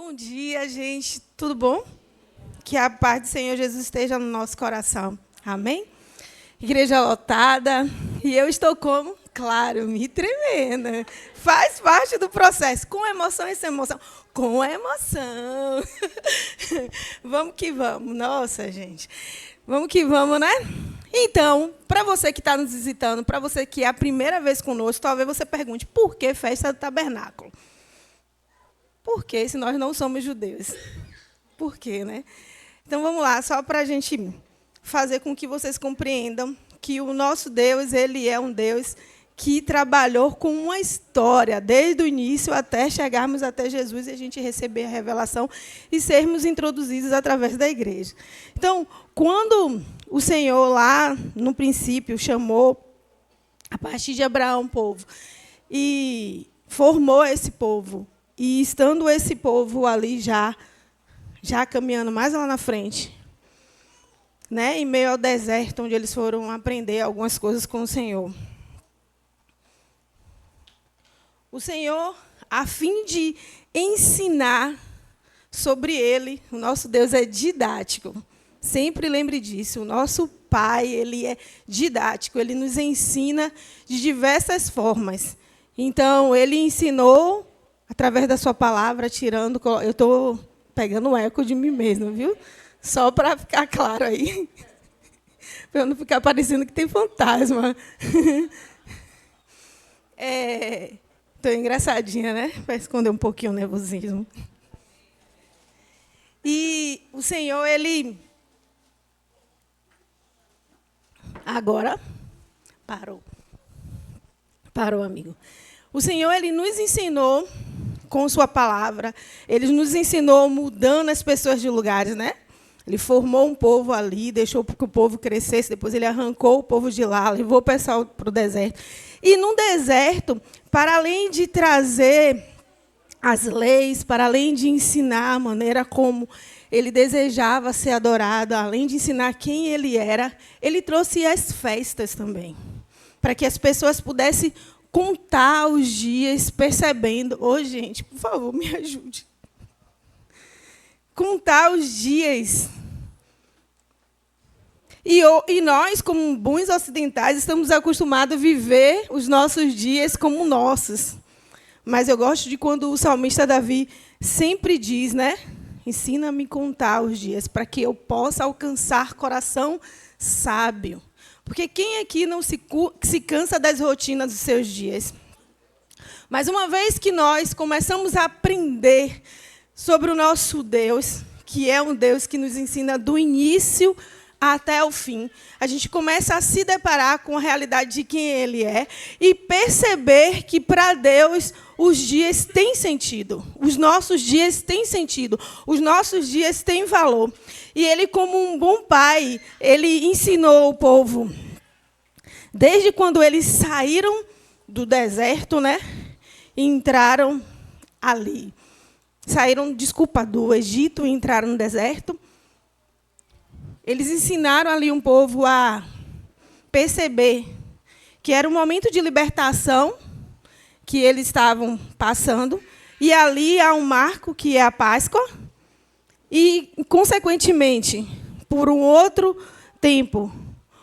Bom dia, gente. Tudo bom? Que a paz do Senhor Jesus esteja no nosso coração. Amém? Igreja lotada. E eu estou como? Claro, me tremendo. Faz parte do processo. Com emoção e sem emoção. Com emoção. Vamos que vamos. Nossa, gente. Vamos que vamos, né? Então, para você que está nos visitando, para você que é a primeira vez conosco, talvez você pergunte, por que festa do tabernáculo? Por que, se nós não somos judeus? Por quê, né? Então, vamos lá, só para a gente fazer com que vocês compreendam que o nosso Deus, ele é um Deus que trabalhou com uma história, desde o início até chegarmos até Jesus e a gente receber a revelação e sermos introduzidos através da igreja. Então, quando o Senhor, lá no princípio, chamou, a partir de Abraão, o povo, e formou esse povo, e estando esse povo ali já caminhando mais lá na frente, né, em meio ao deserto, onde eles foram aprender algumas coisas com o Senhor. O Senhor, a fim de ensinar sobre Ele, o nosso Deus é didático. Sempre lembre disso. O nosso Pai, Ele é didático. Ele nos ensina de diversas formas. Então, Ele ensinou através da sua palavra, tirando... Eu estou pegando o eco de mim mesma, viu? Só para ficar claro aí. Para eu não ficar parecendo que tem fantasma. Estou engraçadinha, né? Para esconder um pouquinho o nervosismo. E o Senhor, Ele... Agora, parou, amigo. O Senhor, Ele nos ensinou com sua palavra, Ele nos ensinou mudando as pessoas de lugares, né? Ele formou um povo ali, deixou que o povo crescesse, depois Ele arrancou o povo de lá, levou o pessoal para o deserto. E, no deserto, para além de trazer as leis, para além de ensinar a maneira como Ele desejava ser adorado, além de ensinar quem Ele era, Ele trouxe as festas também, para que as pessoas pudessem contar os dias, percebendo... Ô, gente, por favor, me ajude. Contar os dias. E nós, como bons ocidentais, estamos acostumados a viver os nossos dias como nossos. Mas eu gosto de quando o salmista Davi sempre diz, né? Ensina-me a contar os dias, para que eu possa alcançar coração sábio. Porque quem aqui não se cansa das rotinas dos seus dias? Mas uma vez que nós começamos a aprender sobre o nosso Deus, que é um Deus que nos ensina do início até o fim, a gente começa a se deparar com a realidade de quem Ele é e perceber que, para Deus, os dias têm sentido. Os nossos dias têm sentido. Os nossos dias têm valor. E Ele, como um bom pai, Ele ensinou o povo, desde quando eles saíram do deserto, né, e entraram ali. Saíram, do Egito e entraram no deserto. Eles ensinaram ali um povo a perceber que era um momento de libertação que eles estavam passando, e ali há um marco, que é a Páscoa, e, consequentemente, por um outro tempo,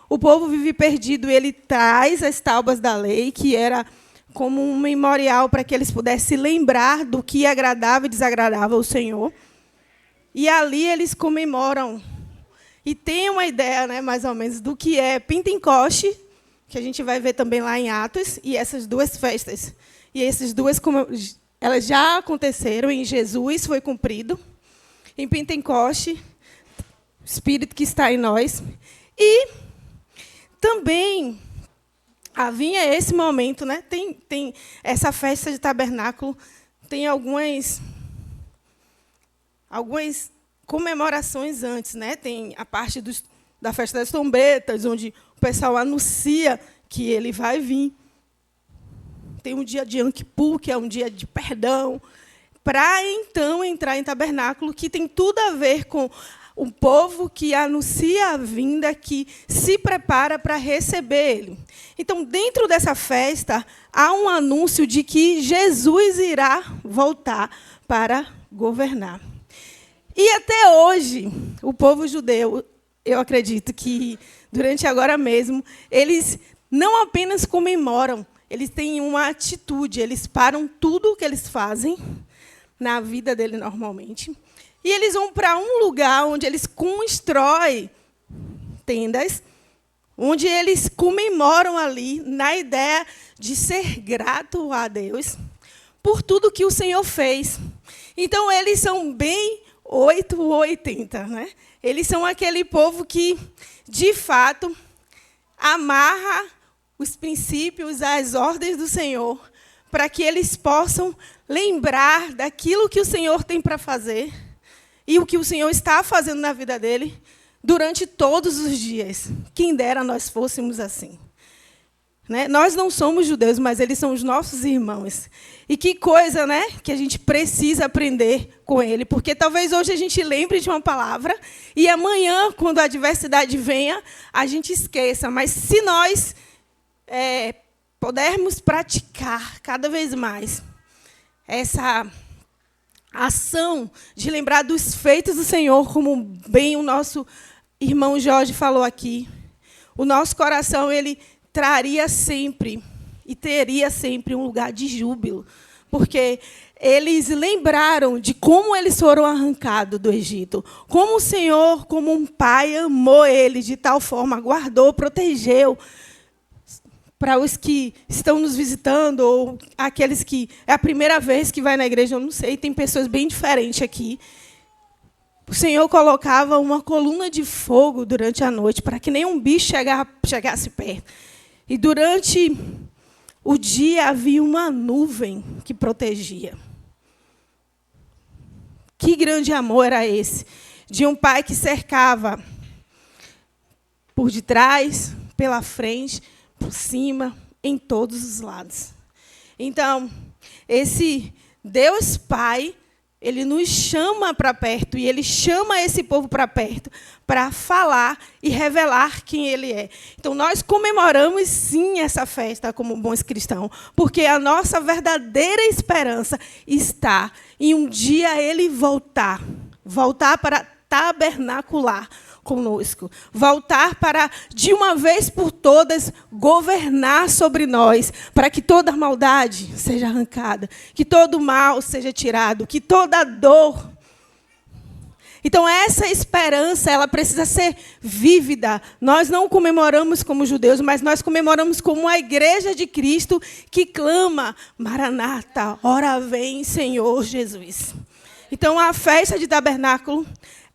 o povo vive perdido, e ele traz as tábuas da lei, que era como um memorial para que eles pudessem lembrar do que agradava e desagradava ao Senhor. E ali eles comemoram. E tem uma ideia, né, mais ou menos, do que é Pentecoste, que a gente vai ver também lá em Atos, e essas duas festas. E essas duas, elas já aconteceram, em Jesus foi cumprido, em Pentecoste, o Espírito que está em nós. E também havia esse momento, né? Tem essa festa de tabernáculo, tem algumas comemorações antes, né? Tem a parte da festa das trombetas, onde o pessoal anuncia que ele vai vir. Tem um dia de Yom Kippur, que é um dia de perdão, para então entrar em tabernáculo, que tem tudo a ver com o povo que anuncia a vinda, que se prepara para receber Ele. Então, dentro dessa festa, há um anúncio de que Jesus irá voltar para governar. E até hoje, o povo judeu, eu acredito que, durante agora mesmo, eles não apenas comemoram, eles têm uma atitude, eles param tudo o que eles fazem na vida dele normalmente, e eles vão para um lugar onde eles constroem tendas, onde eles comemoram ali, na ideia de ser grato a Deus por tudo que o Senhor fez. Então, eles são bem 8 ou 80, né? Eles são aquele povo que, de fato, amarra os princípios, as ordens do Senhor, para que eles possam lembrar daquilo que o Senhor tem para fazer e o que o Senhor está fazendo na vida dele durante todos os dias. Quem dera nós fôssemos assim. Né? Nós não somos judeus, mas eles são os nossos irmãos. E que coisa, né, que a gente precisa aprender com ele, porque talvez hoje a gente lembre de uma palavra e amanhã, quando a adversidade venha, a gente esqueça. Mas se nós pudermos praticar cada vez mais essa ação de lembrar dos feitos do Senhor, como bem o nosso irmão Jorge falou aqui, o nosso coração, ele traria sempre e teria sempre um lugar de júbilo, porque eles lembraram de como eles foram arrancados do Egito, como o Senhor, como um pai, amou eles de tal forma, guardou, protegeu. Para os que estão nos visitando, ou aqueles que é a primeira vez que vai na igreja, eu não sei, tem pessoas bem diferentes aqui. O Senhor colocava uma coluna de fogo durante a noite, para que nenhum bicho chegasse perto. E durante o dia havia uma nuvem que protegia. Que grande amor era esse? De um pai que cercava por detrás, pela frente, por cima, em todos os lados. Então, esse Deus Pai, ele nos chama para perto, e ele chama esse povo para perto, para falar e revelar quem ele é. Então, nós comemoramos, sim, essa festa como bons cristãos, porque a nossa verdadeira esperança está em um dia ele voltar para tabernacular conosco, voltar para, de uma vez por todas, governar sobre nós, para que toda maldade seja arrancada, que todo mal seja tirado, que toda dor. Então, essa esperança, ela precisa ser vívida. Nós não comemoramos como judeus, mas nós comemoramos como a igreja de Cristo que clama, Maranata, ora vem, Senhor Jesus. Então, a festa de tabernáculo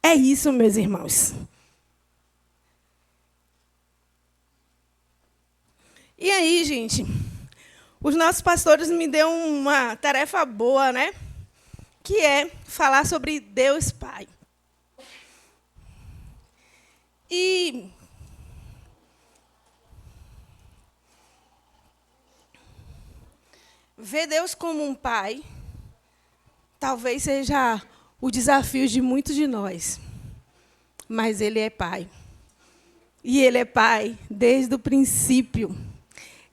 é isso, meus irmãos. E aí, gente, os nossos pastores me deu uma tarefa boa, né? Que é falar sobre Deus Pai. E ver Deus como um pai talvez seja o desafio de muitos de nós. Mas ele é pai. E ele é pai desde o princípio.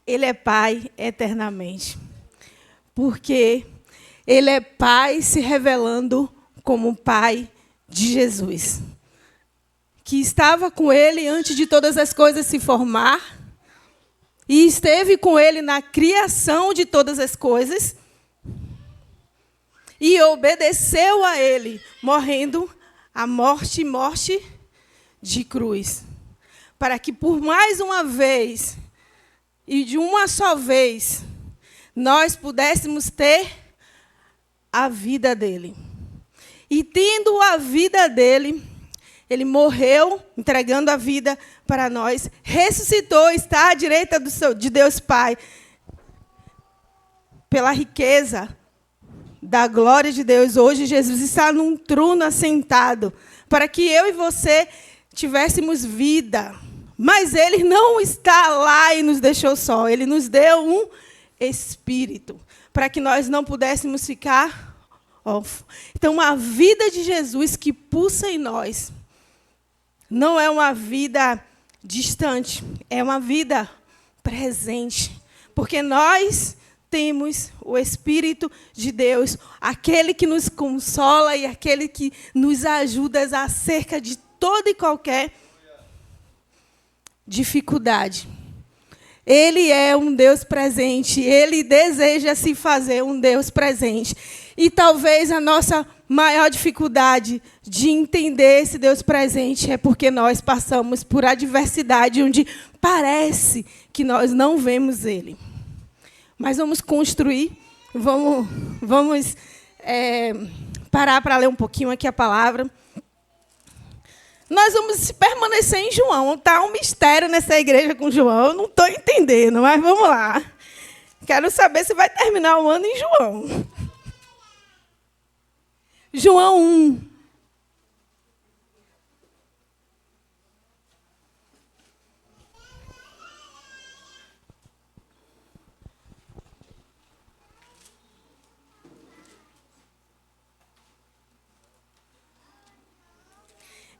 Ele é pai eternamente. Porque ele é pai se revelando como pai de Jesus, que estava com ele antes de todas as coisas se formar, e esteve com ele na criação de todas as coisas, e obedeceu a ele, morrendo a morte de cruz, para que por mais uma vez, e de uma só vez, nós pudéssemos ter a vida dele. E tendo a vida dele, ele morreu, entregando a vida para nós, ressuscitou, está à direita de Deus Pai, pela riqueza da glória de Deus. Hoje, Jesus está num trono assentado, para que eu e você tivéssemos vida. Mas ele não está lá e nos deixou só. Ele nos deu um Espírito, para que nós não pudéssemos ficar órfãos. Então, a vida de Jesus que pulsa em nós não é uma vida distante, é uma vida presente. Porque nós temos o Espírito de Deus, aquele que nos consola e aquele que nos ajuda acerca de toda e qualquer dificuldade. Ele é um Deus presente, Ele deseja se fazer um Deus presente. E talvez a nossa maior dificuldade de entender esse Deus presente é porque nós passamos por adversidade onde parece que nós não vemos Ele. Mas vamos construir, vamos parar para ler um pouquinho aqui a palavra. Nós vamos permanecer em João. Está um mistério nessa igreja com João. Eu não estou entendendo, mas vamos lá. Quero saber se vai terminar o ano em João. João 1.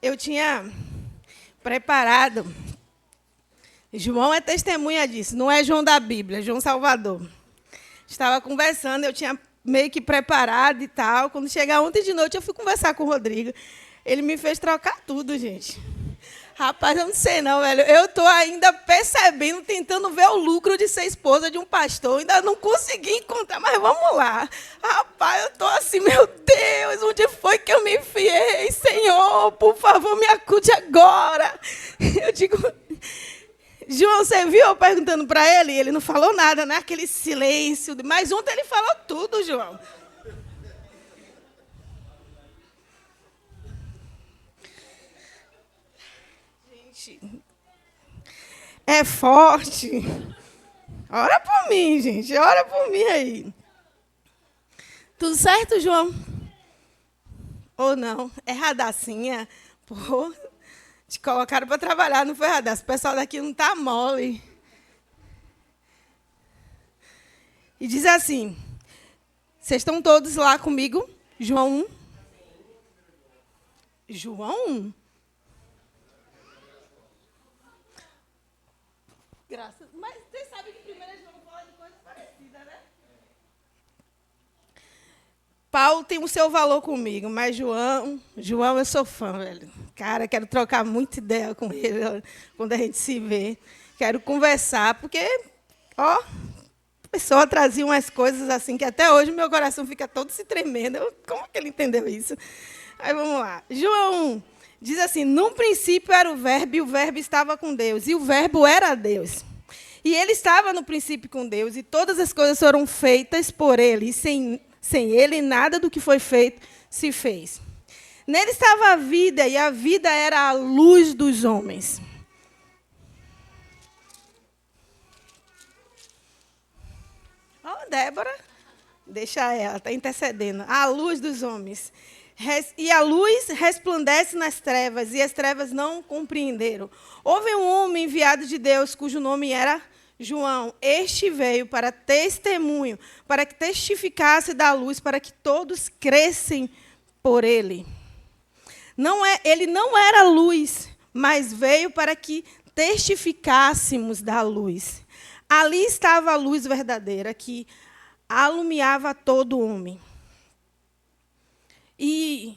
Eu tinha preparado. João é testemunha disso, não é João da Bíblia, é João Salvador. Estava conversando, eu tinha meio que preparado e tal. Quando chegar ontem de noite, eu fui conversar com o Rodrigo. Ele me fez trocar tudo, gente. Rapaz, eu não sei não, velho. Eu estou ainda percebendo, tentando ver o lucro de ser esposa de um pastor. Ainda não consegui encontrar, mas vamos lá. Rapaz, eu estou assim, meu Deus, onde foi que eu me enfiei? Senhor, por favor, me acude agora. Eu digo, João, você viu eu perguntando para ele? Ele não falou nada, né? Aquele silêncio. Mas ontem ele falou tudo, João. É forte. Ora por mim, gente. Ora por mim aí. Tudo certo, João? Ou não? É radacinha. Pô, te colocaram para trabalhar, não foi radaço. O pessoal daqui não está mole. E diz assim, vocês estão todos lá comigo? João 1. João 1. Graças. Mas vocês sabem que primeiro João fala de coisa parecida, né? Paulo tem o seu valor comigo, mas João eu sou fã, velho. Cara, quero trocar muita ideia com ele quando a gente se vê. Quero conversar, porque, ó, a pessoa trazia umas coisas assim que até hoje meu coração fica todo se tremendo. Como que ele entendeu isso? Aí vamos lá. João 1. Diz assim, no princípio era o Verbo, e o Verbo estava com Deus, e o Verbo era Deus. E ele estava no princípio com Deus, e todas as coisas foram feitas por ele, e sem ele nada do que foi feito se fez. Nele estava a vida, e a vida era a luz dos homens. Ó, Débora, deixa ela, está intercedendo. A luz dos homens. E a luz resplandece nas trevas, e as trevas não compreenderam. Houve um homem enviado de Deus, cujo nome era João. Este veio para testemunho, para que testificasse da luz, para que todos crescem por ele. Ele não era luz, mas veio para que testificássemos da luz. Ali estava a luz verdadeira, que alumiava todo homem. E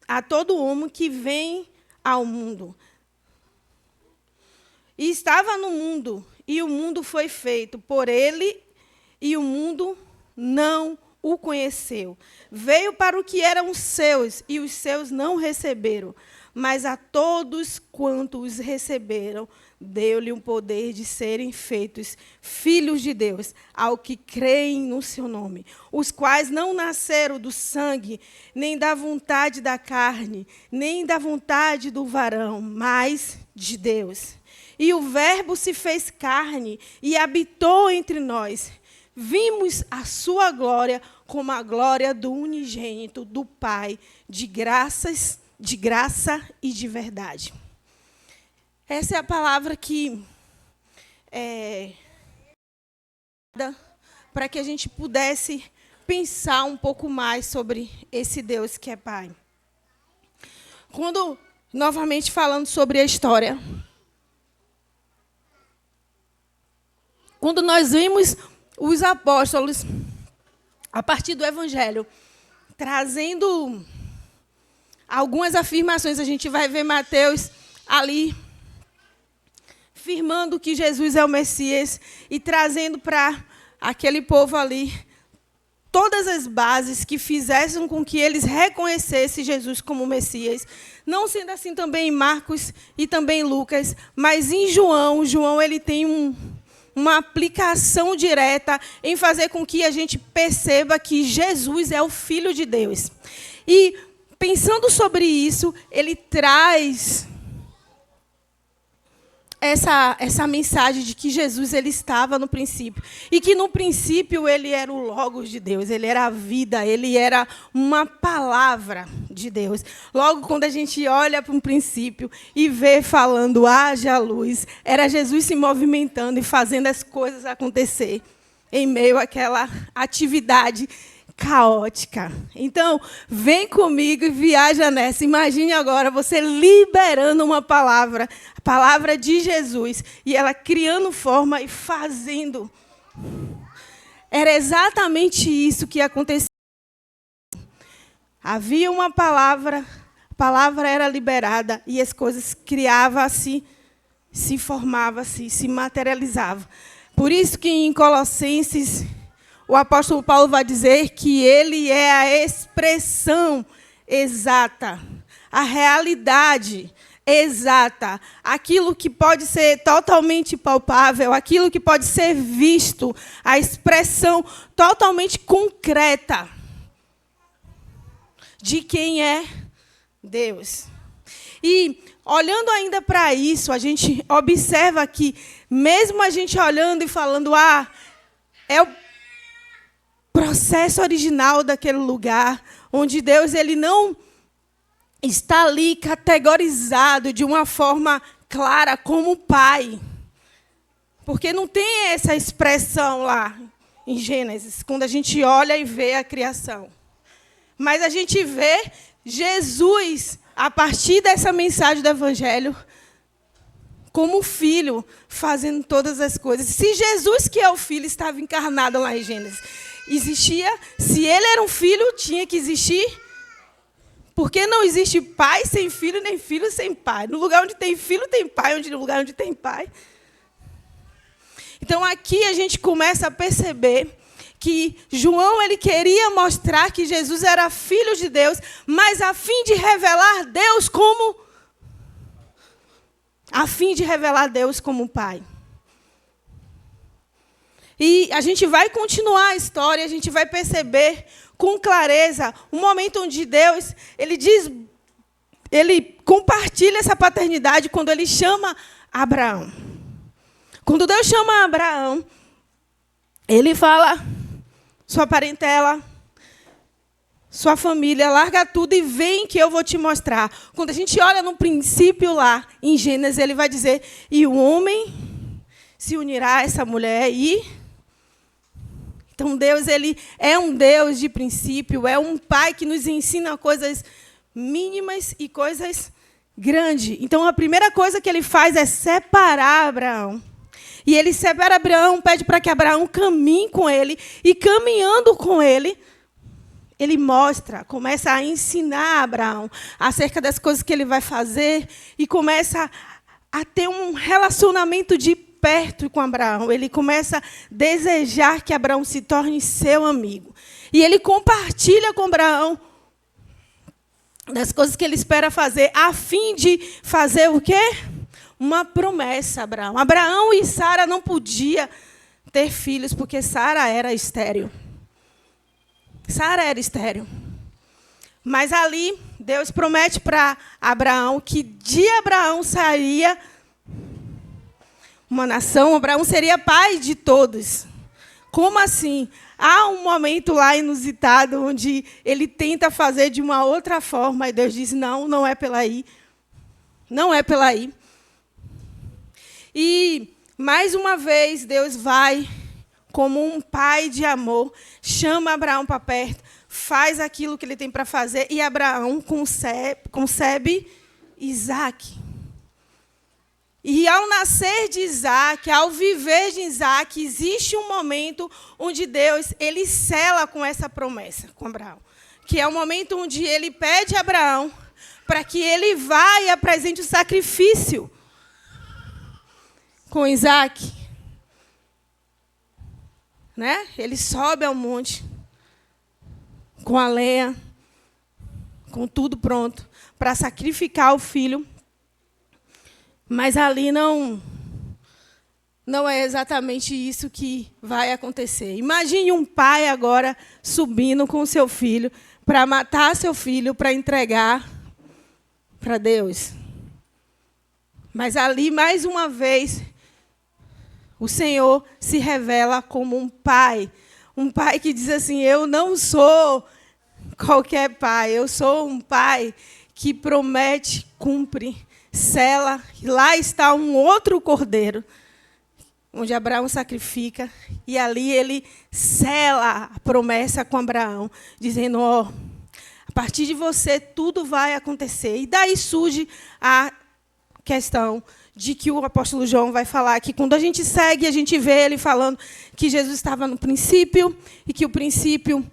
a todo homem que vem ao mundo. E estava no mundo, e o mundo foi feito por ele, e o mundo não o conheceu. Veio para o que eram os seus, e os seus não receberam. Mas a todos quantos os receberam, deu-lhe o poder de serem feitos filhos de Deus, ao que creem no seu nome, os quais não nasceram do sangue, nem da vontade da carne, nem da vontade do varão, mas de Deus. E o Verbo se fez carne e habitou entre nós. Vimos a sua glória como a glória do unigênito do Pai, de graça e de verdade. Essa é a palavra que para que a gente pudesse pensar um pouco mais sobre esse Deus que é Pai. Quando, novamente falando sobre a história, quando nós vimos os apóstolos, a partir do Evangelho, trazendo algumas afirmações. A gente vai ver Mateus ali, afirmando que Jesus é o Messias e trazendo para aquele povo ali todas as bases que fizessem com que eles reconhecessem Jesus como Messias. Não sendo assim também em Marcos e também em Lucas, mas em João. João ele tem uma aplicação direta em fazer com que a gente perceba que Jesus é o Filho de Deus. E, pensando sobre isso, ele traz essa mensagem de que Jesus ele estava no princípio. E que, no princípio, ele era o Logos de Deus, ele era a vida, ele era uma palavra de Deus. Logo, quando a gente olha para um princípio e vê falando, haja luz, era Jesus se movimentando e fazendo as coisas acontecer em meio àquela atividade caótica. Então, vem comigo e viaja nessa. Imagine agora você liberando uma palavra, a palavra de Jesus, e ela criando forma e fazendo. Era exatamente isso que acontecia. Havia uma palavra, a palavra era liberada e as coisas criavam-se, se formavam-se, se materializavam. Por isso que em Colossenses o apóstolo Paulo vai dizer que ele é a expressão exata, a realidade exata, aquilo que pode ser totalmente palpável, aquilo que pode ser visto, a expressão totalmente concreta de quem é Deus. E, olhando ainda para isso, a gente observa que, mesmo a gente olhando e falando, é o processo original daquele lugar, onde Deus ele não está ali categorizado de uma forma clara como Pai. Porque não tem essa expressão lá em Gênesis, quando a gente olha e vê a criação. Mas a gente vê Jesus, a partir dessa mensagem do Evangelho, como Filho, fazendo todas as coisas. Se Jesus, que é o Filho, estava encarnado lá em Gênesis, existia, se ele era um filho, tinha que existir, porque não existe pai sem filho, nem filho sem pai. No lugar onde tem filho, tem pai, no lugar onde tem pai. Então, aqui a gente começa a perceber que João ele queria mostrar que Jesus era Filho de Deus, mas a fim de revelar Deus como Pai. E a gente vai continuar a história, a gente vai perceber com clareza o momento onde Deus, ele compartilha essa paternidade quando ele chama Abraão. Quando Deus chama Abraão, ele fala, sua parentela, sua família, larga tudo e vem que eu vou te mostrar. Quando a gente olha no princípio lá, em Gênesis, ele vai dizer, e o homem se unirá a essa mulher e... Então, Deus ele é um Deus de princípio, é um Pai que nos ensina coisas mínimas e coisas grandes. Então, a primeira coisa que ele faz é separar Abraão. E ele separa Abraão, pede para que Abraão caminhe com ele. E, caminhando com ele, ele começa a ensinar Abraão acerca das coisas que ele vai fazer e começa a ter um relacionamento de perto com Abraão. Ele começa a desejar que Abraão se torne seu amigo. E ele compartilha com Abraão das coisas que ele espera fazer, a fim de fazer o quê? Uma promessa a Abraão. Abraão e Sara não podiam ter filhos, porque Sara era estéril. Mas ali, Deus promete para Abraão que de Abraão sairia uma nação, Abraão seria pai de todos. Como assim? Há um momento lá inusitado onde ele tenta fazer de uma outra forma e Deus diz, não é pela aí. Não é pela aí. E, mais uma vez, Deus vai, como um pai de amor, chama Abraão para perto, faz aquilo que ele tem para fazer, e Abraão concebe Isaque. E ao nascer de Isaac, ao viver de Isaac, existe um momento onde Deus ele sela com essa promessa com Abraão, que é o momento onde ele pede a Abraão para que ele vá e apresente o sacrifício com Isaac. Né? Ele sobe ao monte com a lenha, com tudo pronto, para sacrificar o filho. Mas ali não é exatamente isso que vai acontecer. Imagine um pai agora subindo com o seu filho para matar seu filho, para entregar para Deus. Mas ali, mais uma vez, o Senhor se revela como um pai que diz assim: eu não sou qualquer pai, eu sou um pai que promete, cumpre, sela. E lá está um outro cordeiro, onde Abraão sacrifica, e ali ele sela a promessa com Abraão, dizendo: ó, a partir de você tudo vai acontecer. E daí surge a questão de que o apóstolo João vai falar que quando a gente segue, a gente vê ele falando que Jesus estava no princípio, e que o princípio,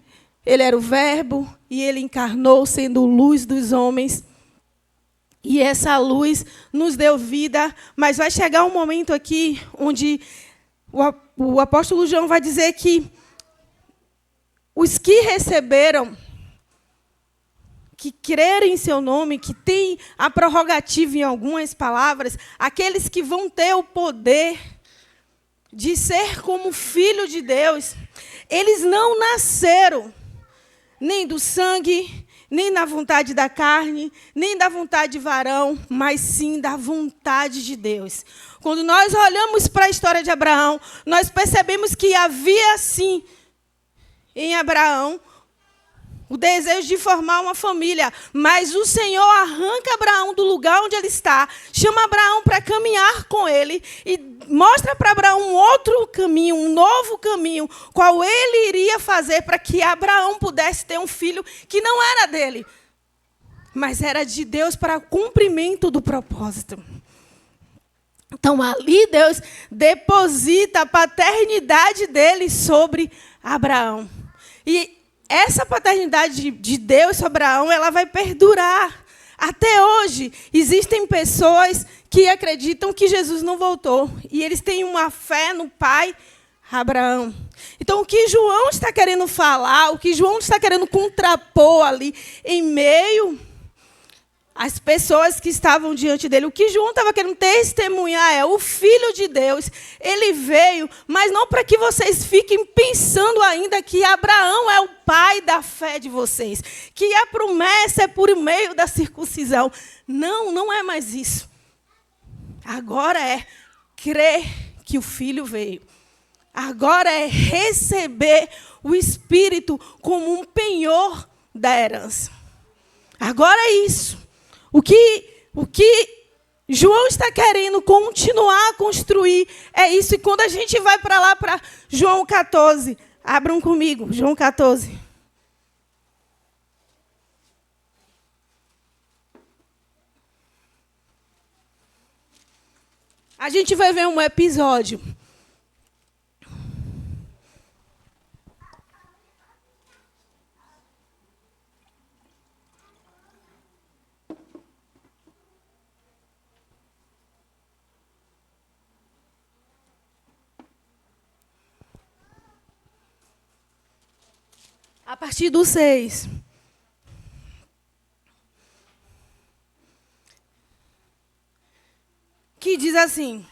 ele era o verbo, e ele encarnou sendo luz dos homens. E essa luz nos deu vida, mas vai chegar um momento aqui onde o apóstolo João vai dizer que os que receberam, que crerem em seu nome, que têm a prerrogativa em algumas palavras, aqueles que vão ter o poder de ser como filho de Deus, eles não nasceram nem do sangue, nem na vontade da carne, nem da vontade de varão, mas sim da vontade de Deus. Quando nós olhamos para a história de Abraão, nós percebemos que havia, sim, em Abraão, o desejo de formar uma família, mas o Senhor arranca Abraão do lugar onde ele está, chama Abraão para caminhar com ele e mostra para Abraão um outro caminho, um novo caminho, qual ele iria fazer para que Abraão pudesse ter um filho que não era dele, mas era de Deus para cumprimento do propósito. Então, ali Deus deposita a paternidade dele sobre Abraão. E essa paternidade de Deus sobre Abraão, ela vai perdurar. Até hoje, existem pessoas que acreditam que Jesus não voltou. E eles têm uma fé no pai Abraão. Então, o que João está querendo falar, o que João está querendo contrapor ali, em meio às pessoas que estavam diante dele, o que João estava querendo testemunhar é: o Filho de Deus, ele veio, mas não para que vocês fiquem pensando ainda que Abraão é o pai da fé de vocês, que a promessa é por meio da circuncisão. Não, não é mais isso. Agora é crer que o Filho veio. Agora é receber o Espírito como um penhor da herança. Agora é isso. O que João está querendo continuar a construir é isso. E quando a gente vai para lá, para João 14, abram comigo, João 14. A gente vai ver um episódio a partir do 6. Que diz assim: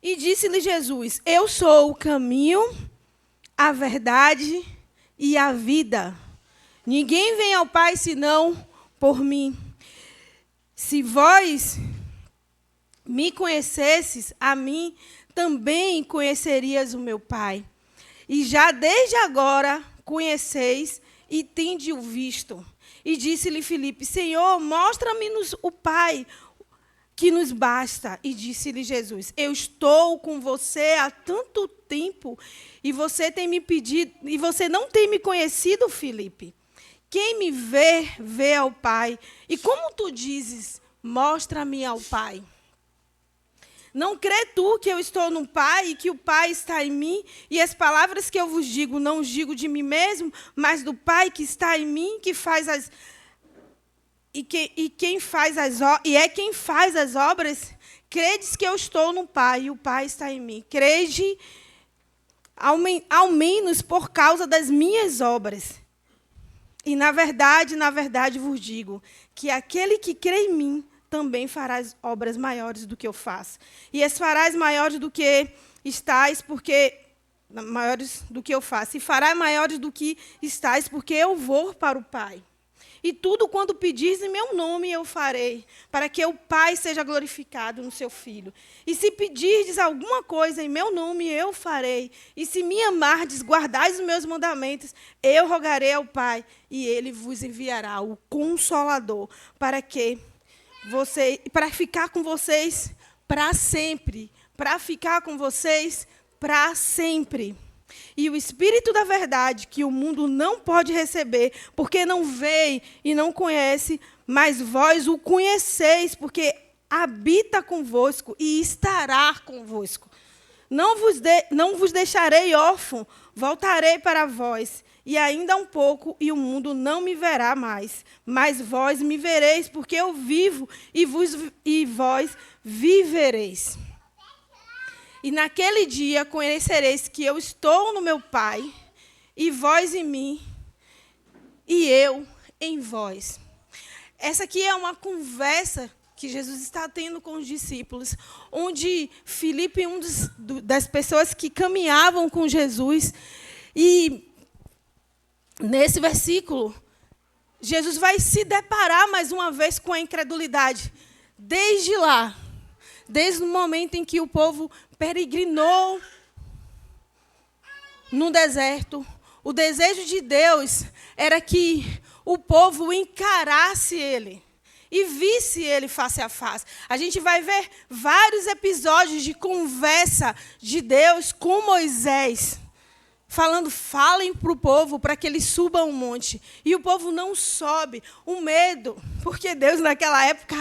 e disse-lhe Jesus: eu sou o caminho, a verdade e a vida. Ninguém vem ao Pai senão por mim. Se vós me conhecesses, a mim também conhecerias o meu Pai. E já desde agora conheceis e tendes-o visto. E disse-lhe Filipe: Senhor, mostra-me-nos o Pai, que nos basta. E disse-lhe Jesus: eu estou com você há tanto tempo, e você tem me pedido, e você não tem me conhecido, Filipe. Quem me vê, vê ao Pai. E como tu dizes, mostra-me ao Pai. Não crê tu que eu estou no Pai e que o Pai está em mim? E as palavras que eu vos digo, não os digo de mim mesmo, mas do Pai que está em mim, que faz as... quem faz as obras. Credes que eu estou no Pai e o Pai está em mim. Crede, ao menos por causa das minhas obras. E, na verdade, vos digo, que aquele que crê em mim, também farás obras maiores do que eu faço. E as farás maiores do que estais, porque... maiores do que eu faço. E farás maiores do que estais, porque eu vou para o Pai. E tudo quanto pedires em meu nome eu farei, para que o Pai seja glorificado no seu Filho. E se pedirdes alguma coisa em meu nome, eu farei. E se me amardes, guardais os meus mandamentos, eu rogarei ao Pai, e ele vos enviará o Consolador, para ficar com vocês para sempre. Para ficar com vocês para sempre. E o Espírito da verdade, que o mundo não pode receber, porque não vê e não conhece, mas vós o conheceis, porque habita convosco e estará convosco. Não vos deixarei órfão, voltarei para vós. E ainda um pouco, e o mundo não me verá mais. Mas vós me vereis, porque eu vivo, e vós vivereis. E naquele dia conhecereis que eu estou no meu Pai, e vós em mim, e eu em vós. Essa aqui é uma conversa que Jesus está tendo com os discípulos, onde Filipe, das pessoas que caminhavam com Jesus, e nesse versículo, Jesus vai se deparar mais uma vez com a incredulidade. Desde lá, desde o momento em que o povo peregrinou no deserto, o desejo de Deus era que o povo encarasse ele e visse ele face a face. A gente vai ver vários episódios de conversa de Deus com Moisés, falem para o povo para que ele suba um monte. E o povo não sobe, o medo, porque Deus naquela época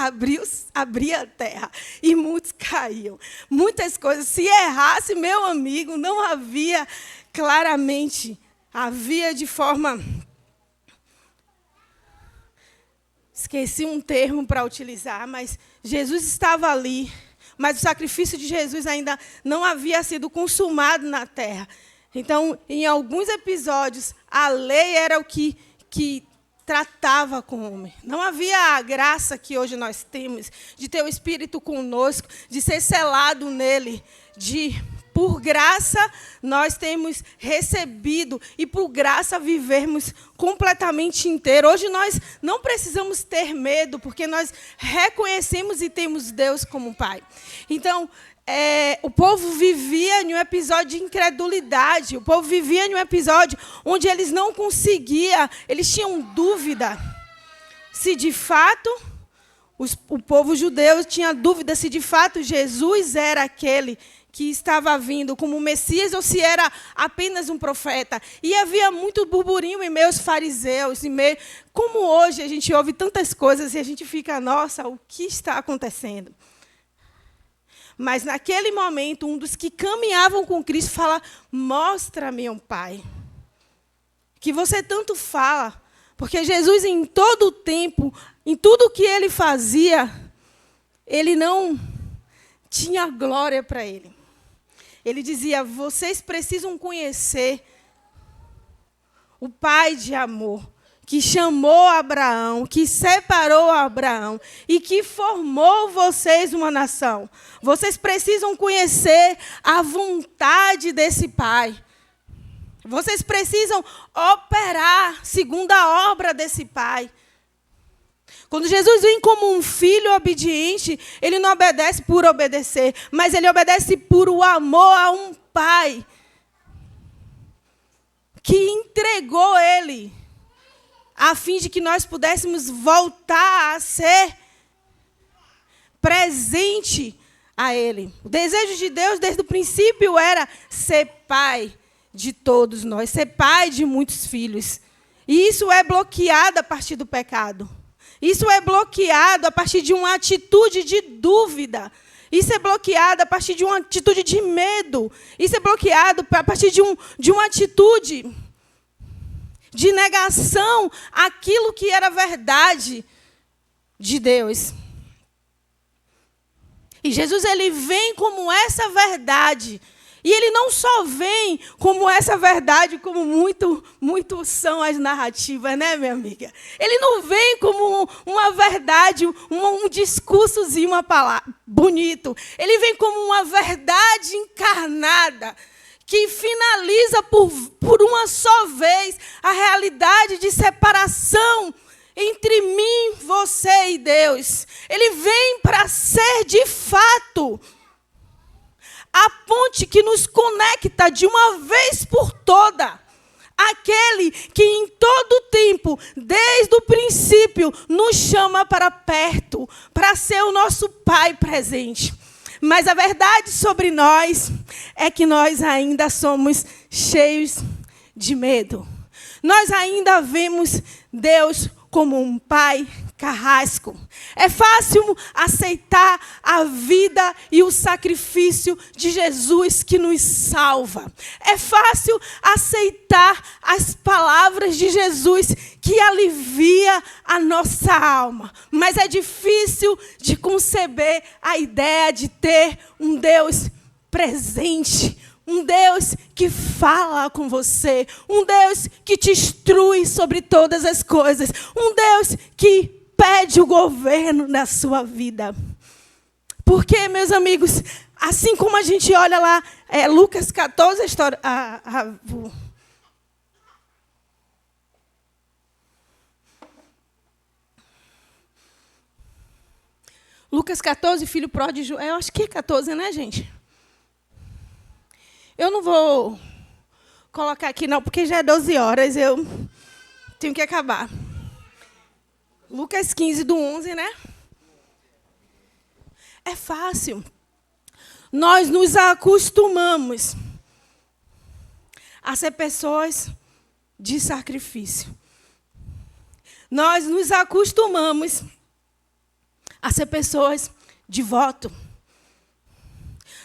abria a terra e muitos caíam. Muitas coisas, se errasse, meu amigo, não havia claramente, havia de forma... Esqueci um termo para utilizar, mas Jesus estava ali, mas o sacrifício de Jesus ainda não havia sido consumado na terra. Então, em alguns episódios, a lei era o que tratava com o homem. Não havia a graça que hoje nós temos, de ter o Espírito conosco, de ser selado nele, por graça nós temos recebido e por graça vivermos completamente inteiro. Hoje nós não precisamos ter medo, porque nós reconhecemos e temos Deus como Pai. Então, o povo vivia em um episódio de incredulidade. O povo vivia em um episódio onde eles não conseguiam, eles tinham dúvida se de fato, o povo judeu tinha dúvida se de fato Jesus era aquele que estava vindo como Messias ou se era apenas um profeta. E havia muito burburinho em meio aos fariseus, como hoje a gente ouve tantas coisas e a gente fica, nossa, o que está acontecendo? Mas, naquele momento, um dos que caminhavam com Cristo fala, mostra-me um Pai. Que você tanto fala, porque Jesus, em todo o tempo, em tudo que ele fazia, ele não tinha glória para ele. Ele dizia, vocês precisam conhecer o Pai de amor, que chamou Abraão, que separou Abraão e que formou vocês uma nação. Vocês precisam conhecer a vontade desse Pai. Vocês precisam operar segundo a obra desse Pai. Quando Jesus vem como um filho obediente, ele não obedece por obedecer, mas ele obedece por o amor a um Pai que entregou ele, a fim de que nós pudéssemos voltar a ser presente a ele. O desejo de Deus, desde o princípio, era ser pai de todos nós, ser pai de muitos filhos. E isso é bloqueado a partir do pecado. Isso é bloqueado a partir de uma atitude de dúvida. Isso é bloqueado a partir de uma atitude de medo. Isso é bloqueado a partir de uma atitude de negação àquilo que era verdade de Deus. E Jesus, ele vem como essa verdade. E ele não só vem como essa verdade, como muito são as narrativas, né, minha amiga? Ele não vem como uma verdade, um discursozinho, uma palavra bonito. Ele vem como uma verdade encarnada, que finaliza por uma só vez a realidade de separação entre mim, você e Deus. Ele vem para ser, de fato, a ponte que nos conecta de uma vez por toda. Aquele que em todo tempo, desde o princípio, nos chama para perto, para ser o nosso Pai presente. Mas a verdade sobre nós é que nós ainda somos cheios de medo. Nós ainda vemos Deus como um pai carrasco. É fácil aceitar a vida e o sacrifício de Jesus que nos salva. É fácil aceitar as palavras de Jesus que alivia a nossa alma. Mas é difícil de conceber a ideia de ter um Deus presente, um Deus que fala com você, um Deus que te instrui sobre todas as coisas, um Deus que pede o governo na sua vida. Porque, meus amigos, assim como a gente olha lá, Lucas 14, a história... Lucas 14, filho pródigo, eu acho que é 14, né, gente? Eu não vou colocar aqui, não, porque já é 12 horas, eu tenho que acabar. Lucas 15, do 11, né? É fácil. Nós nos acostumamos a ser pessoas de sacrifício. Nós nos acostumamos a ser pessoas de voto.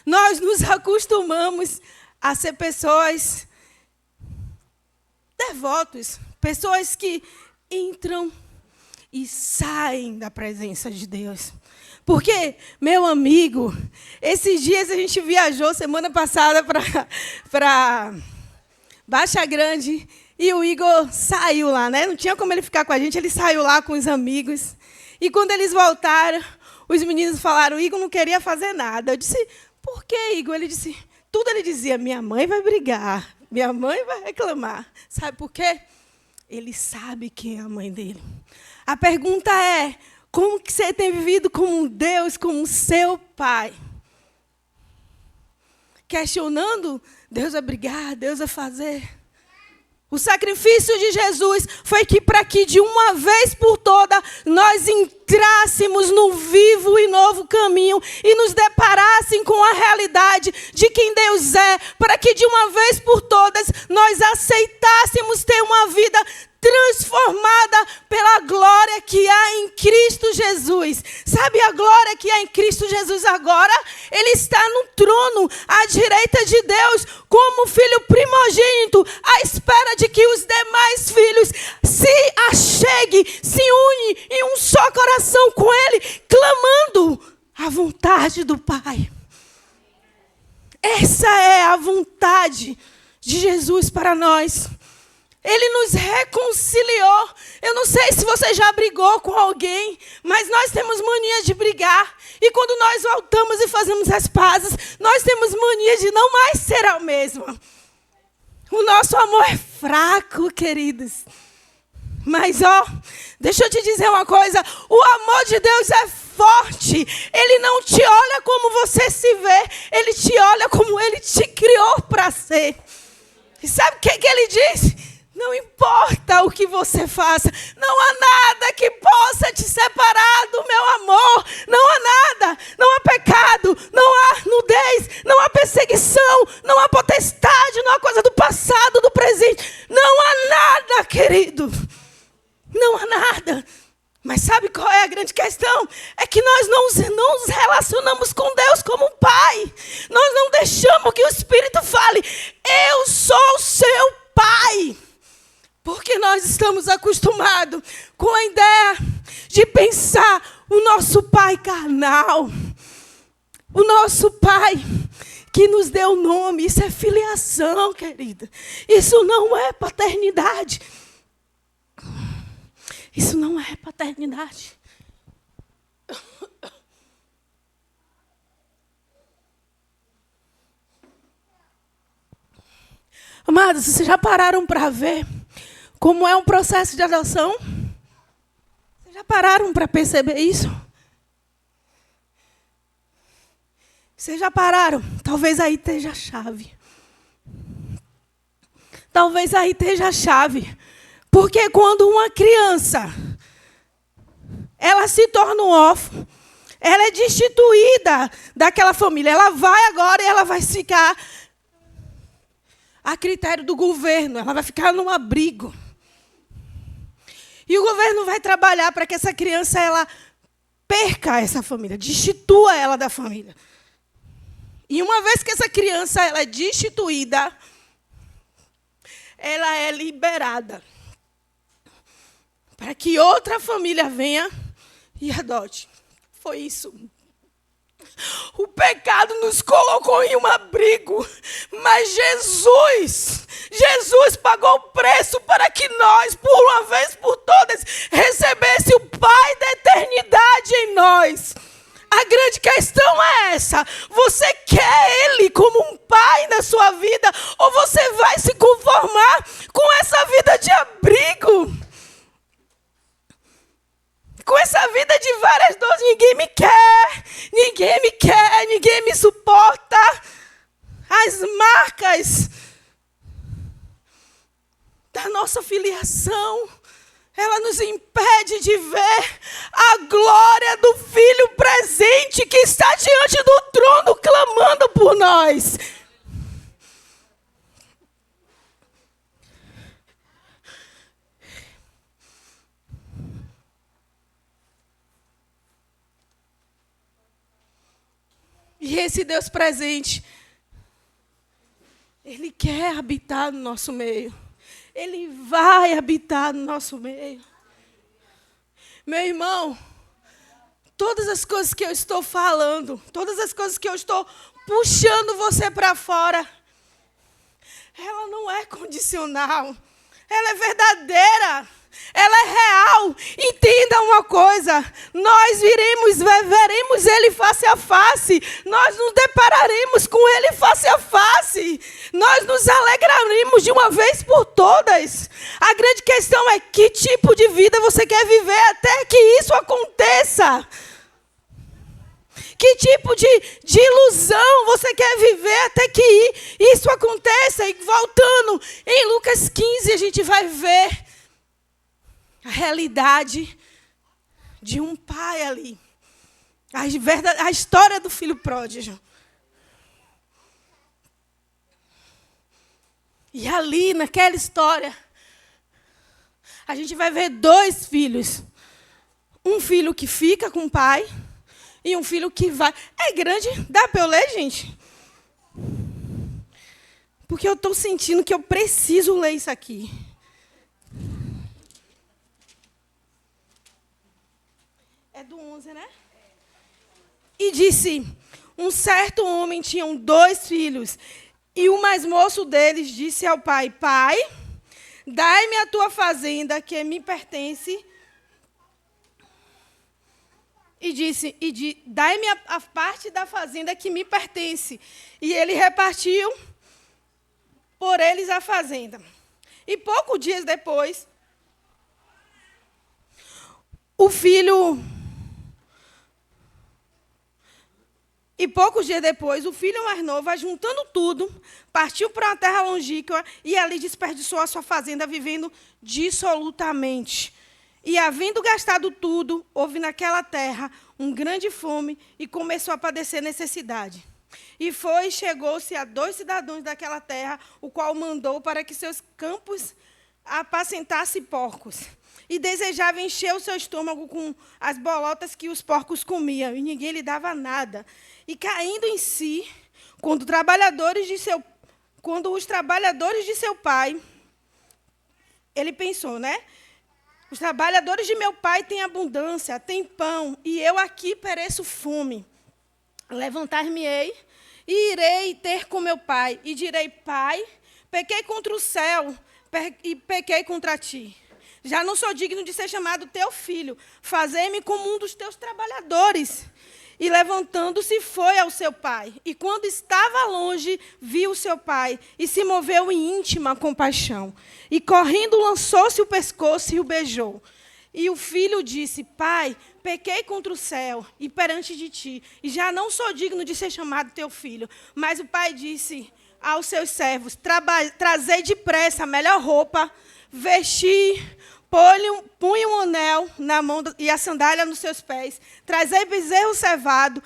Nós nos acostumamos a ser pessoas devotos, pessoas que entram e saem da presença de Deus. Porque, meu amigo, esses dias a gente viajou semana passada para Baixa Grande e o Igor saiu lá, né? Não tinha como ele ficar com a gente, ele saiu lá com os amigos. E quando eles voltaram, os meninos falaram, o Igor não queria fazer nada. Eu disse, por que, Igor? Ele disse, tudo ele dizia, minha mãe vai brigar, minha mãe vai reclamar. Sabe por quê? Ele sabe quem é a mãe dele. A pergunta é, como que você tem vivido como Deus, como seu pai? Questionando, Deus vai brigar, Deus vai fazer. O sacrifício de Jesus foi que para que de uma vez por toda nós entrássemos no vivo e novo caminho e nos deparassem com a realidade de quem Deus é, para que de uma vez por todas nós aceitássemos ter uma vida transformada pela glória que há em Cristo Jesus. Sabe a glória que há em Cristo Jesus agora? Ele está no trono, à direita de Deus, como filho primogênito, à espera de que os demais filhos se acheguem, se unem em um só coração com Ele, clamando a vontade do Pai. Essa é a vontade de Jesus para nós. Ele nos reconciliou. Eu não sei se você já brigou com alguém, mas nós temos mania de brigar. E quando nós voltamos e fazemos as pazes, nós temos mania de não mais ser a mesma. O nosso amor é fraco, queridos. Mas, deixa eu te dizer uma coisa. O amor de Deus é forte. Ele não te olha como você se vê. Ele te olha como Ele te criou para ser. E sabe o que Ele disse? Não importa o que você faça, não há nada que possa te separar do meu amor. Não há nada, não há pecado, não há nudez, não há perseguição, não há potestade, não há coisa do passado, do presente. Não há nada, querido. Não há nada. Mas sabe qual é a grande questão? É que nós não nos relacionamos com Deus como um pai. Nós não deixamos que o Espírito fale, eu sou o seu pai. Porque nós estamos acostumados com a ideia de pensar o nosso pai carnal. O nosso pai que nos deu o nome. Isso é filiação, querida. Isso não é paternidade. Isso não é paternidade. Amados, vocês já pararam para ver como é um processo de adoção? Vocês já pararam para perceber isso? Vocês já pararam? Talvez aí esteja a chave. Talvez aí esteja a chave. Porque quando uma criança, ela se torna um órfão, ela é destituída daquela família. Ela vai agora e ela vai ficar a critério do governo. Ela vai ficar num abrigo. E o governo vai trabalhar para que essa criança ela perca essa família, destitua ela da família. E uma vez que essa criança ela é destituída, ela é liberada para que outra família venha e adote. Foi isso. O pecado nos colocou em um abrigo, mas Jesus pagou o preço para que nós, por uma vez por todas, recebesse o Pai da eternidade em nós. A grande questão é essa: você quer Ele como um pai na sua vida, ou você vai se conformar com essa vida de abrigo? Com essa vida de várias dores, ninguém me quer, ninguém me suporta. As marcas da nossa filiação, ela nos impede de ver a glória do Filho presente que está diante do trono clamando por nós. E esse Deus presente, Ele quer habitar no nosso meio. Ele vai habitar no nosso meio. Meu irmão, todas as coisas que eu estou falando, todas as coisas que eu estou puxando você para fora, ela não é condicional. Ela é verdadeira. Ela é real. Entenda uma coisa. Nós veremos Ele face a face. Nós nos depararemos com Ele face a face. Nós nos alegraremos de uma vez por todas. A grande questão é que tipo de vida você quer viver até que isso aconteça. Que tipo de ilusão você quer viver até que isso aconteça? E voltando, em Lucas 15, a gente vai ver a realidade de um pai ali. A história do filho pródigo. E ali, naquela história, a gente vai ver dois filhos. Um filho que fica com o pai e um filho que vai. É grande? Dá para eu ler, gente? Porque eu estou sentindo que eu preciso ler isso aqui. É do 11, né? E disse, um certo homem tinha dois filhos, e o mais moço deles disse ao pai, pai, dai-me a tua fazenda que me pertence, e disse, dai-me a parte da fazenda que me pertence. E ele repartiu por eles a fazenda. E poucos dias depois, o filho mais novo, ajuntando tudo, partiu para uma terra longínqua e ali desperdiçou a sua fazenda, vivendo dissolutamente. E, havendo gastado tudo, houve naquela terra uma grande fome e começou a padecer necessidade. E chegou-se a 2 cidadãos daquela terra, o qual mandou para que seus campos apacentasse porcos. e desejava encher o seu estômago com as bolotas que os porcos comiam, e ninguém lhe dava nada. E caindo em si, quando os trabalhadores de seu pai, ele pensou, né? Os trabalhadores de meu pai têm abundância, têm pão, e eu aqui pereço fome. Levantar-me-ei e irei ter com meu pai, e direi: Pai, pequei contra o céu e pequei contra ti. Já não sou digno de ser chamado teu filho. Fazei-me como um dos teus trabalhadores. E levantando-se, foi ao seu pai. E quando estava longe, viu o seu pai, e se moveu em íntima compaixão. E correndo, lançou-se o pescoço e o beijou. E o filho disse: Pai, pequei contra o céu e perante de ti, e já não sou digno de ser chamado teu filho. Mas o pai disse aos seus servos: Trazei depressa a melhor roupa, vesti, punha um anel na mão e a sandália nos seus pés, trazei bezerro cevado,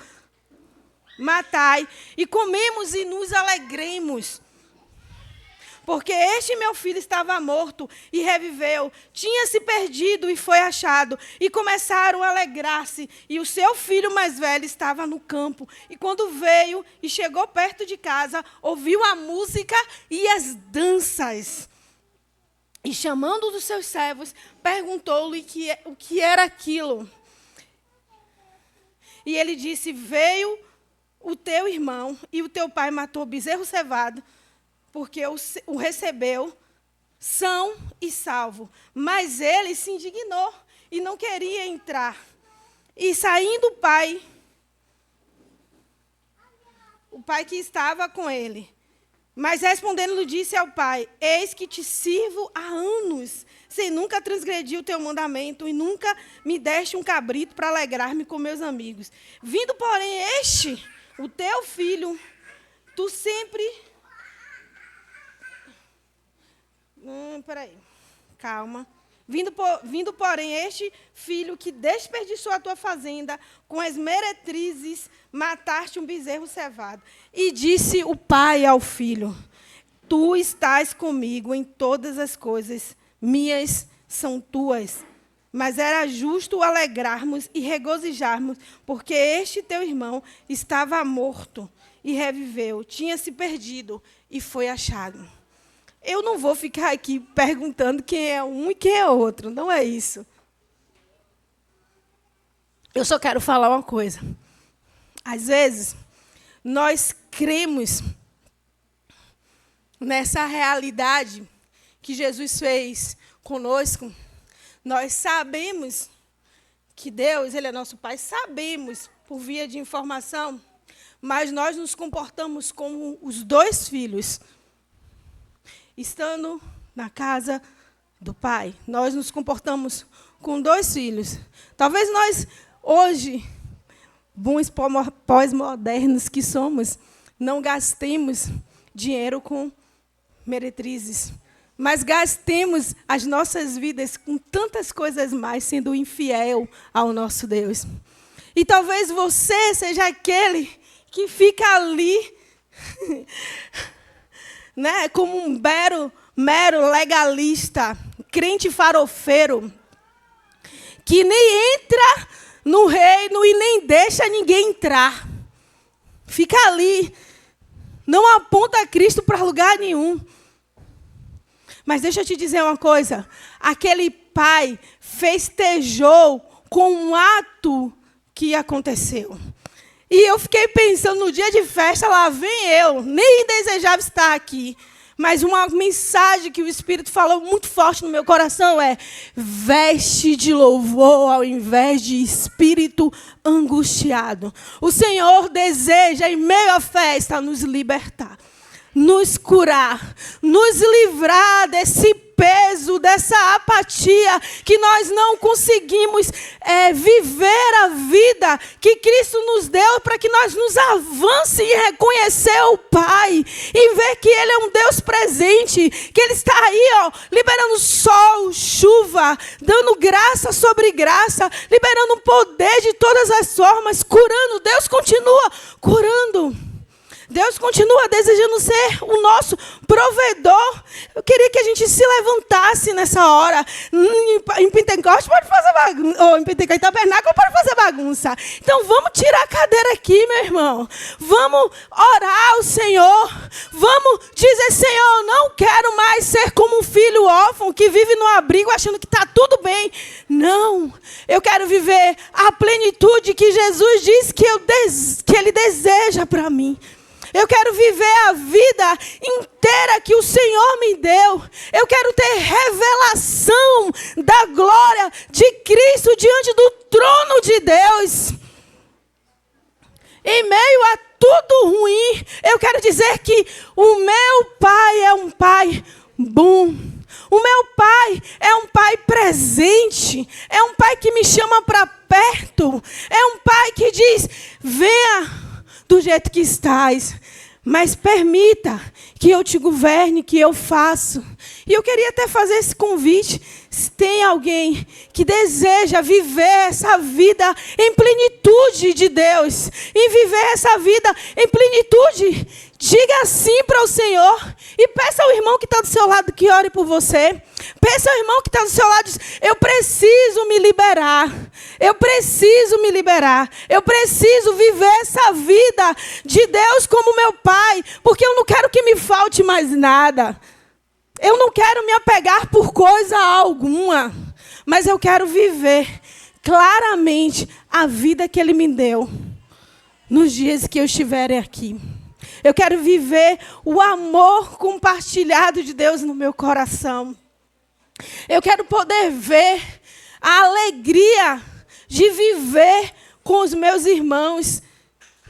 matai, e comemos e nos alegremos. Porque este meu filho estava morto e reviveu, tinha se perdido e foi achado. E começaram a alegrar-se. E o seu filho mais velho estava no campo. E quando veio e chegou perto de casa, ouviu a música e as danças. E chamando dos seus servos, perguntou-lhe o que era aquilo. E ele disse: Veio o teu irmão e o teu pai matou o bezerro cevado, porque o recebeu são e salvo. Mas ele se indignou e não queria entrar. E saindo o pai que estava com ele, mas respondendo-lhe disse ao pai: Eis que te sirvo há anos, sem nunca transgredir o teu mandamento, e nunca me deste um cabrito para alegrar-me com meus amigos. Vindo, porém, o teu filho, tu sempre... Calma. Vindo, porém, este filho que desperdiçou a tua fazenda, com as meretrizes, mataste um bezerro cevado. E disse o pai ao filho: Tu estás comigo em todas as coisas, minhas são tuas. Mas era justo alegrarmos e regozijarmos, porque este teu irmão estava morto e reviveu, tinha se perdido e foi achado. Eu não vou ficar aqui perguntando quem é um e quem é outro, não é isso. Eu só quero falar uma coisa. Às vezes, nós cremos nessa realidade que Jesus fez conosco. Nós sabemos que Deus, Ele é nosso Pai, sabemos por via de informação, mas nós nos comportamos como os dois filhos. Estando na casa do Pai, nós nos comportamos com dois filhos. Talvez nós, hoje, bons pós-modernos que somos, não gastemos dinheiro com meretrizes, mas gastemos as nossas vidas com tantas coisas mais, sendo infiel ao nosso Deus. E talvez você seja aquele que fica ali... né, como um mero legalista, crente farofeiro, que nem entra no reino e nem deixa ninguém entrar. Fica ali, não aponta Cristo para lugar nenhum. Mas deixa eu te dizer uma coisa, aquele pai festejou com um ato que aconteceu. E eu fiquei pensando, no dia de festa, lá vem eu, nem desejava estar aqui. Mas uma mensagem que o Espírito falou muito forte no meu coração é: veste de louvor ao invés de espírito angustiado. O Senhor deseja, em meio à festa, nos libertar, nos curar, nos livrar desse peso, dessa apatia, que nós não conseguimos viver a vida que Cristo nos deu, para que nós nos avance e reconhecer o Pai, e ver que Ele é um Deus presente, que Ele está aí, liberando sol, chuva, dando graça sobre graça, liberando poder de todas as formas, curando. Deus continua curando. Deus continua desejando ser o nosso provedor. Eu queria que a gente se levantasse nessa hora. Em Pentecostes pode fazer bagunça, ou em Pentecostes, Tabernáculo pode fazer bagunça. Então vamos tirar a cadeira aqui, meu irmão. Vamos orar ao Senhor. Vamos dizer, Senhor, eu não quero mais ser como um filho órfão que vive no abrigo achando que está tudo bem. Não, eu quero viver a plenitude que Jesus diz que Ele deseja para mim. Eu quero viver a vida inteira que o Senhor me deu. Eu quero ter revelação da glória de Cristo diante do trono de Deus. Em meio a tudo ruim, eu quero dizer que o meu Pai é um Pai bom. O meu Pai é um Pai presente. É um Pai que me chama para perto. É um Pai que diz, venha do jeito que estás, mas permita que eu te governe, que eu faça. E eu queria até fazer esse convite. Se tem alguém que deseja viver essa vida em plenitude de Deus, e viver essa vida em plenitude, diga sim para o Senhor e peça ao irmão que está do seu lado que ore por você. Peça ao irmão que está do seu lado e diz, eu preciso me liberar. Eu preciso me liberar. Eu preciso viver essa vida de Deus como meu Pai, porque eu não quero que me falte mais nada. Eu não quero me apegar por coisa alguma, mas eu quero viver claramente a vida que Ele me deu nos dias que eu estiver aqui. Eu quero viver o amor compartilhado de Deus no meu coração. Eu quero poder ver a alegria de viver com os meus irmãos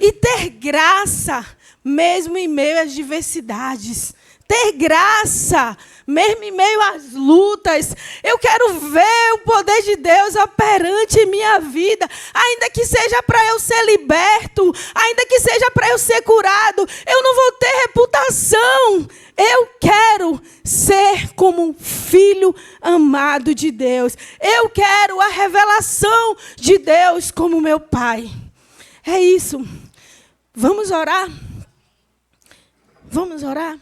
e ter graça mesmo em meio às diversidades. Ter graça, mesmo em meio às lutas. Eu quero ver o poder de Deus operante em minha vida. Ainda que seja para eu ser liberto, ainda que seja para eu ser curado, eu não vou ter reputação. Eu quero ser como um filho amado de Deus. Eu quero a revelação de Deus como meu Pai. É isso. Vamos orar? Vamos orar?